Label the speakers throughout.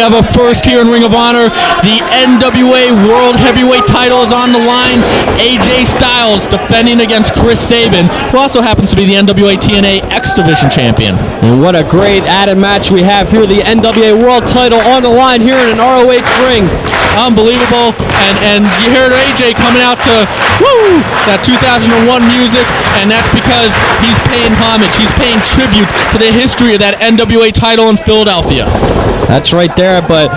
Speaker 1: have a first here in Ring of Honor. The NWA World Heavyweight title is on the line. AJ Styles defending against Chris Sabin, who also happens to be the NWA-TNA X Division champion.
Speaker 2: And what a great added match we have here. The NWA World title on the line here in an ROH ring.
Speaker 1: Unbelievable. And you heard AJ coming out to woo that 2001 music, and that's because he's paying homage. He's paying tribute to the history of that NWA title in Philadelphia.
Speaker 2: That's right there, but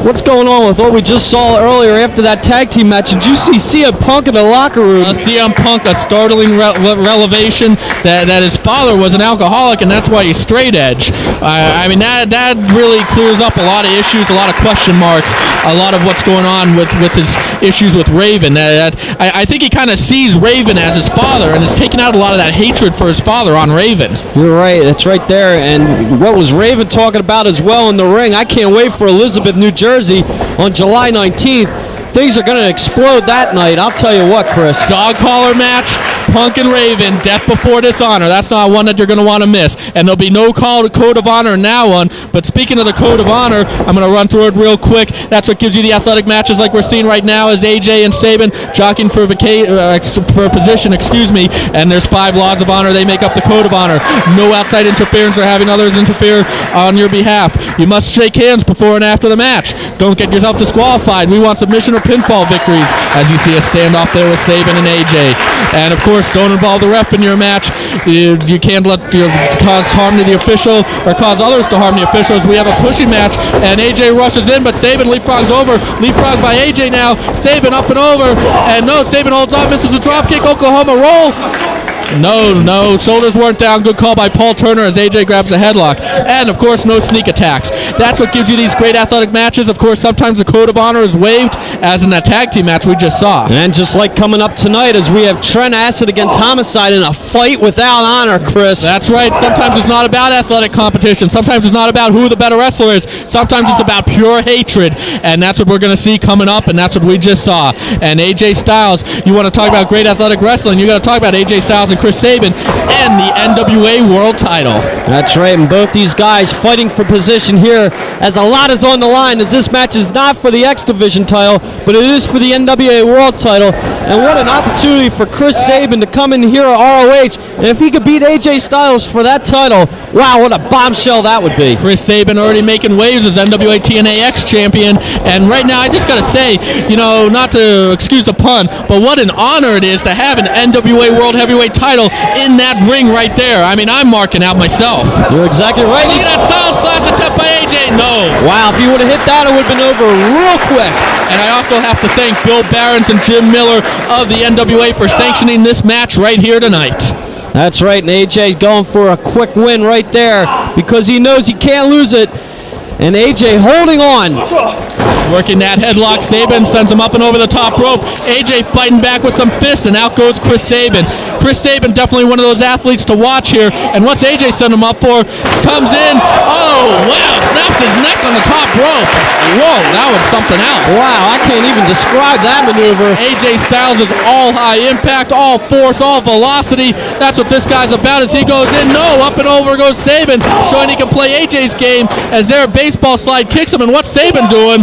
Speaker 2: what's going on with what we just saw earlier after that tag team match? Did you see CM Punk in the locker room?
Speaker 1: CM Punk, a startling revelation that his father was an alcoholic, and that's why he's straight edge. I mean, that really clears up a lot of issues, a lot of question marks, a lot of what's going on with his issues with Raven. I think he kind of sees Raven as his father and has taken out a lot of that hatred for his father on Raven.
Speaker 2: You're right, that's right there. And what was Raven talking about as well in the ring? I can't wait for Elizabeth, New Jersey on July 19th. Things are going to explode that night. I'll tell you what, Chris.
Speaker 1: Dog collar match, Punk and Raven, Death Before Dishonor. That's not one that you're going to want to miss. And there'll be no code of honor in that one. But speaking of the code of honor, I'm going to run through it real quick. That's what gives you the athletic matches like we're seeing right now as AJ and Sabin jockeying for position, and there's 5 laws of honor. They make up the code of honor. No outside interference or having others interfere on your behalf. You must shake hands before and after the match. Don't get yourself disqualified. We want submission or pinfall victories, as you see a standoff there with Sabin and AJ. And of course, don't involve the ref in your match. You can't let cause harm to the official or cause others to harm the officials. We have a pushing match, and AJ rushes in, but Sabin leapfrogs over. Leapfrog by AJ now. Sabin up and over, and no, Sabin holds on, misses a drop kick. Oklahoma roll. No, shoulders weren't down. Good call by Paul Turner as AJ grabs the headlock. And, of course, no sneak attacks. That's what gives you these great athletic matches. Of course, sometimes the code of honor is waived, as in that tag team match we just saw.
Speaker 2: And just like coming up tonight as we have Trent Acid against Homicide in a fight without honor, Chris.
Speaker 1: That's right. Sometimes it's not about athletic competition. Sometimes it's not about who the better wrestler is. Sometimes it's about pure hatred. And that's what we're going to see coming up, and that's what we just saw. And AJ Styles, you want to talk about great athletic wrestling, you got to talk about AJ Styles and Chris Sabin and the NWA World title.
Speaker 2: That's right, and both these guys fighting for position here as a lot is on the line, as this match is not for the X Division title, but it is for the NWA World title. And what an opportunity for Chris Sabin to come in here at ROH, and if he could beat AJ Styles for that title, wow, what a bombshell that would be.
Speaker 1: Chris Sabin already making waves as NWA-TNA X champion, and right now I just got to say, not to excuse the pun, but what an honor it is to have an NWA World Heavyweight title in that ring right there. I mean, I'm marking out myself.
Speaker 2: You're exactly right.
Speaker 1: Look at that Styles clash attempt by AJ. No.
Speaker 2: Wow, if he would have hit that, it would have been over real quick.
Speaker 1: And I also have to thank Bill Barons and Jim Miller of the NWA for sanctioning this match right here tonight.
Speaker 2: That's right, and AJ's going for a quick win right there because he knows he can't lose it. And AJ holding on.
Speaker 1: Working that headlock. Sabin sends him up and over the top rope. AJ fighting back with some fists, and out goes Chris Sabin. Chris Sabin, definitely one of those athletes to watch here. And what's AJ sent him up for? Comes in. Oh, wow. Snaps his neck on the top rope. Whoa, that was something else.
Speaker 2: Wow, I can't even describe that maneuver.
Speaker 1: AJ Styles is all high impact, all force, all velocity. That's what this guy's about as he goes in. No, up and over goes Sabin, showing he can play AJ's game as their baseball slide kicks him. And what's Sabin doing?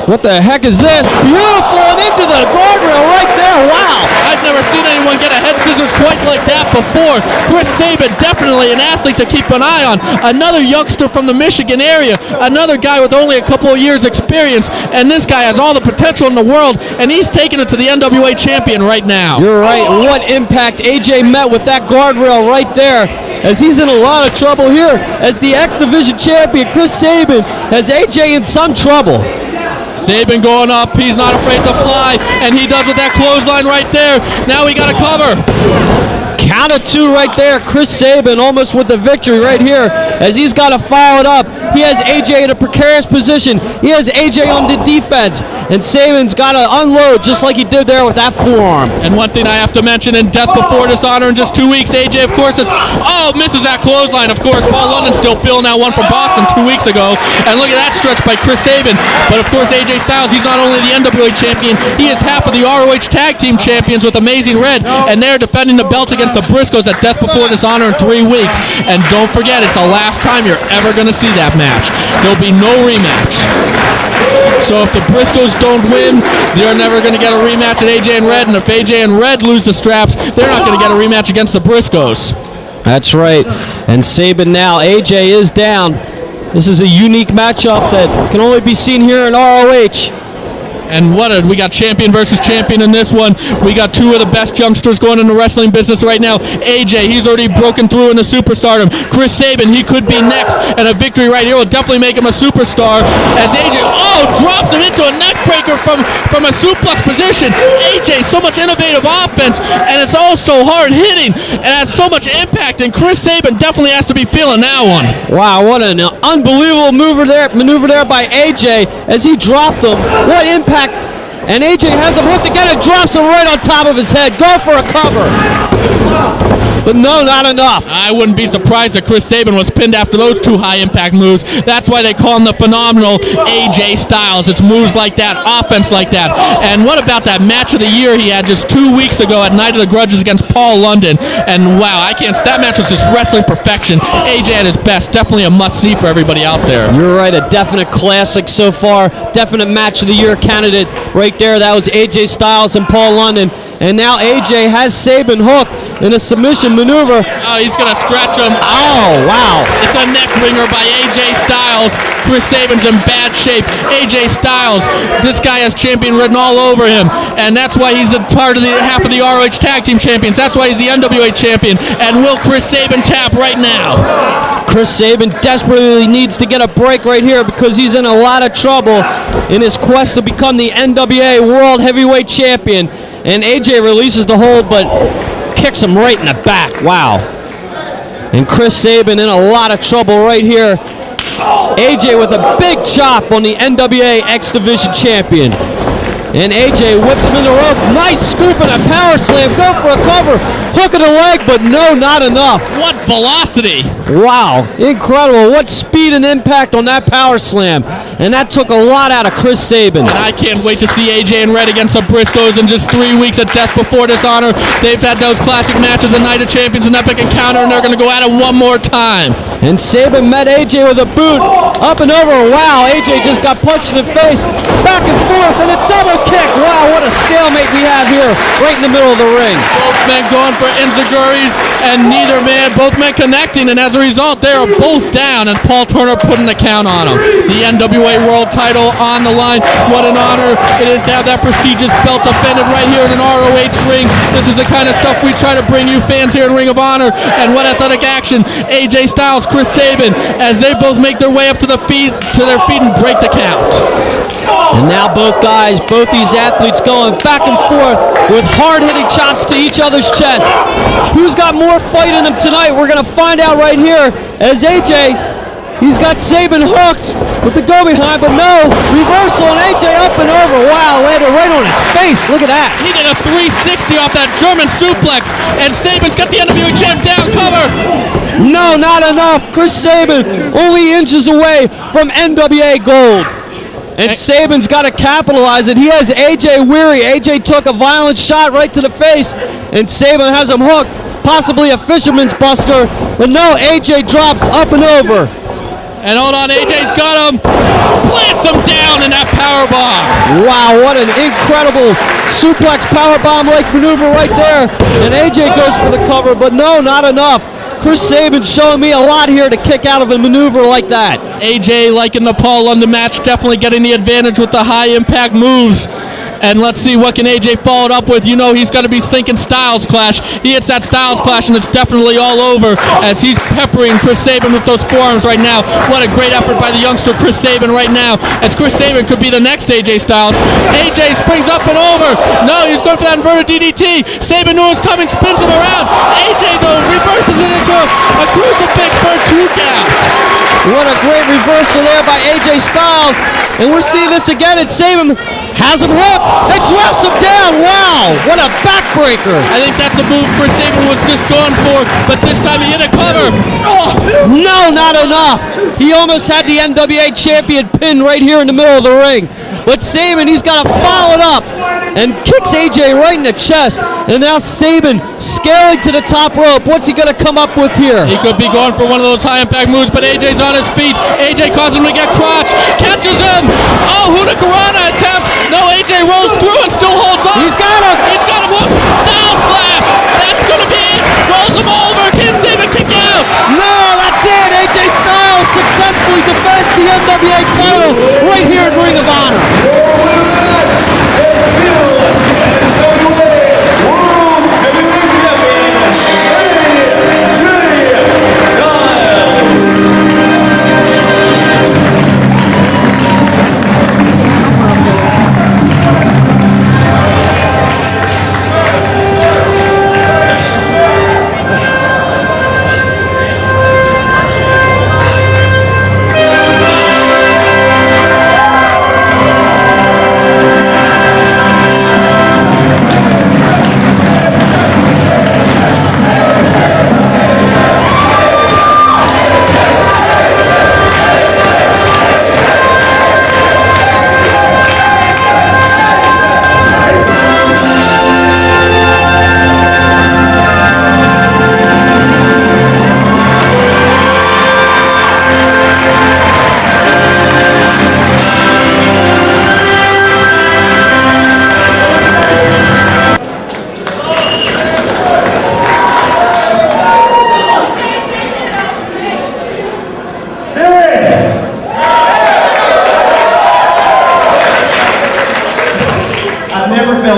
Speaker 2: What the heck is this? Beautiful, and into the guardrail right there. Wow.
Speaker 1: I've never seen anyone get a head scissors quite like that before. Chris Sabin, definitely an athlete to keep an eye on. Another youngster from the Michigan area. Another guy with only a couple of years experience. And this guy has all the potential in the world, and he's taking it to the NWA champion right now.
Speaker 2: You're right. What impact AJ met with that guardrail right there, as he's in a lot of trouble here. As the X Division champion, Chris Sabin has AJ in some trouble.
Speaker 1: Sabin going up, he's not afraid to fly, and he does with that clothesline right there. Now he got a cover.
Speaker 2: Count of 2 right there. Chris Sabin almost with the victory right here as he's got to follow it up. He has AJ in a precarious position. He has AJ on the defense, and Sabin's got to unload just like he did there with that forearm.
Speaker 1: And one thing I have to mention, in Death Before Dishonor in just 2 weeks, AJ, of course, misses that clothesline. Of course, Paul London still feeling that one from Boston 2 weeks ago. And look at that stretch by Chris Sabin. But of course, AJ Styles, he's not only the NWA champion, he is half of the ROH Tag Team champions with Amazing Red, and they're defending the belts against the Briscoes at Death Before Dishonor in 3 weeks. And don't forget, it's the last time you're ever going to see that that match. There'll be no rematch. So if the Briscoes don't win, they're never going to get a rematch at AJ and Red, and if AJ and Red lose the straps, they're not going to get a rematch against the Briscoes.
Speaker 2: That's right. And Sabin now, AJ is down. This is a unique matchup that can only be seen here in ROH.
Speaker 1: And we got champion versus champion in this one. We got two of the best youngsters going in the wrestling business right now. AJ, he's already broken through into superstardom. Chris Sabin, he could be next, and a victory right here will definitely make him a superstar. As AJ, drops him into a neck breaker from a suplex position. AJ, so much innovative offense, and it's also hard hitting, and has so much impact, and Chris Sabin definitely has to be feeling that one.
Speaker 2: Wow, what an unbelievable maneuver there by AJ as he dropped him. What impact. And AJ has him hooked again and drops him right on top of his head. Go for a cover. But no, not enough.
Speaker 1: I wouldn't be surprised that Chris Sabin was pinned after those two high-impact moves. That's why they call him the phenomenal AJ Styles. It's moves like that, offense like that. And what about that match of the year he had just 2 weeks ago at Night of the Grudges against Paul London? And wow, that match was just wrestling perfection. AJ at his best. Definitely a must-see for everybody out there.
Speaker 2: You're right, a definite classic so far. Definite match of the year candidate right there. That was AJ Styles and Paul London. And now AJ has Sabin hooked in a submission maneuver.
Speaker 1: Oh, he's going to stretch him.
Speaker 2: Oh, wow.
Speaker 1: It's a neck ringer by AJ Styles. Chris Sabin's in bad shape. AJ Styles, this guy has champion written all over him. And that's why he's a part of half of the ROH Tag Team Champions. That's why he's the NWA Champion. And will Chris Sabin tap right now?
Speaker 2: Chris Sabin desperately needs to get a break right here because he's in a lot of trouble in his quest to become the NWA World Heavyweight Champion. And AJ releases the hold, but kicks him right in the back. Wow. And Chris Sabin in a lot of trouble right here. AJ with a big chop on the NWA X Division champion. And AJ whips him in the rope. Nice scoop and a power slam. Go for a cover. Hook of the leg, but no, not enough.
Speaker 1: What velocity.
Speaker 2: Wow. Incredible. What speed and impact on that power slam. And that took a lot out of Chris Sabin.
Speaker 1: And I can't wait to see AJ and Red against the Briscoes in just 3 weeks at Death Before Dishonor. They've had those classic matches at Night of Champions and Epic Encounter, and they're going to go at it one more time.
Speaker 2: And Sabin met AJ with a boot. Up and over. Wow. AJ just got punched in the face. Back and forth. And a double kick. Wow, what a stalemate we have here right in the middle of the ring.
Speaker 1: Both men going for enziguris, and both men connecting, and as a result, they are both down, and Paul Turner putting the count on them. The NWA World title on the line. What an honor it is to have that prestigious belt defended right here in an ROH ring. This is the kind of stuff we try to bring you fans here in Ring of Honor, and what athletic action. AJ Styles, Chris Sabin, as they both make their way up to their feet and break the count.
Speaker 2: And now both these athletes going back and forth with hard-hitting chops to each other's chest. Who's got more fight in him tonight? We're going to find out right here as AJ, he's got Sabin hooked with the go-behind, but no, reversal, and AJ up and over. Wow, landed right on his face. Look at that.
Speaker 1: He did a 360 off that German suplex, and Sabin's got the NWA champ down, cover.
Speaker 2: No, not enough. Chris Sabin only inches away from NWA Gold. And Sabin's got to capitalize it. He has AJ weary. AJ took a violent shot right to the face, and Sabin has him hooked. Possibly a fisherman's buster, but no, AJ drops up and over.
Speaker 1: And hold on, AJ's got him. Plants him down in that powerbomb.
Speaker 2: Wow, what an incredible suplex powerbomb-like maneuver right there. And AJ goes for the cover, but no, not enough. Chris Sabin's showing me a lot here to kick out of a maneuver like that.
Speaker 1: AJ, like in the Paul London match, definitely getting the advantage with the high-impact moves. And let's see what can AJ follow it up with. You know he's going to be thinking Styles Clash. He hits that Styles Clash, and it's definitely all over as he's peppering Chris Sabin with those forearms right now. What a great effort by the youngster Chris Sabin right now, as Chris Sabin could be the next AJ Styles. AJ springs up and over. No, he's going for that inverted DDT. Sabin knew it was coming, spins him around. AJ, though, reverses it into a crucifix for a 2 count.
Speaker 2: What a great reversal there by AJ Styles. And we're seeing this again, and Sabin has him hooked and drops him down. Wow, what a backbreaker.
Speaker 1: I think that's the move Chris Sabin was just going for, but this time he hit a cover.
Speaker 2: Oh, no, not enough. He almost had the NWA champion pinned right here in the middle of the ring. but Sabin, he's got to follow it up and kicks AJ right in the chest. And now Sabin scaling to the top rope. What's he going to come up with here?
Speaker 1: He could be going for one of those high impact moves, but AJ's on his feet. AJ causes him to get crotch, catches him. Oh, Hurricanrana attempt. No, AJ rolls through and still holds on.
Speaker 2: He's got him.
Speaker 1: He's got him. Styles Clash. That's going to be it. Rolls him over. Can Sabin kick out?
Speaker 2: No, that's it. AJ Styles successfully defends the NWA title right here at Ring of Honor.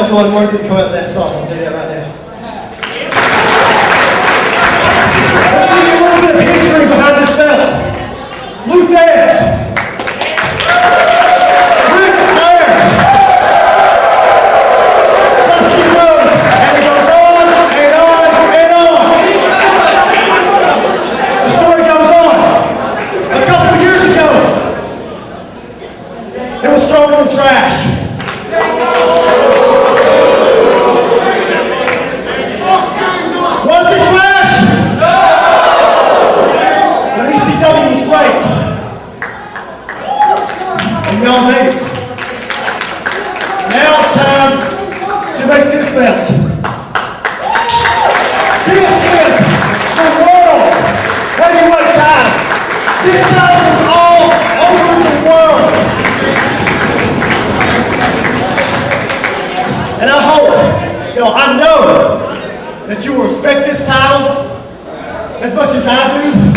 Speaker 3: So unworthy to come out of that song, I'll tell you that right now. I'll give you a little bit of history behind this belt. Luke there. Rick Flair. Dusty Rhodes. And it goes on and on and on. The story goes on. A couple of years ago, it was thrown in the trash. Y'all made it. Now it's time to make this belt. This is the world heavyweight title. This title is all over the world. And I hope, I know that you will respect this title as much as I do.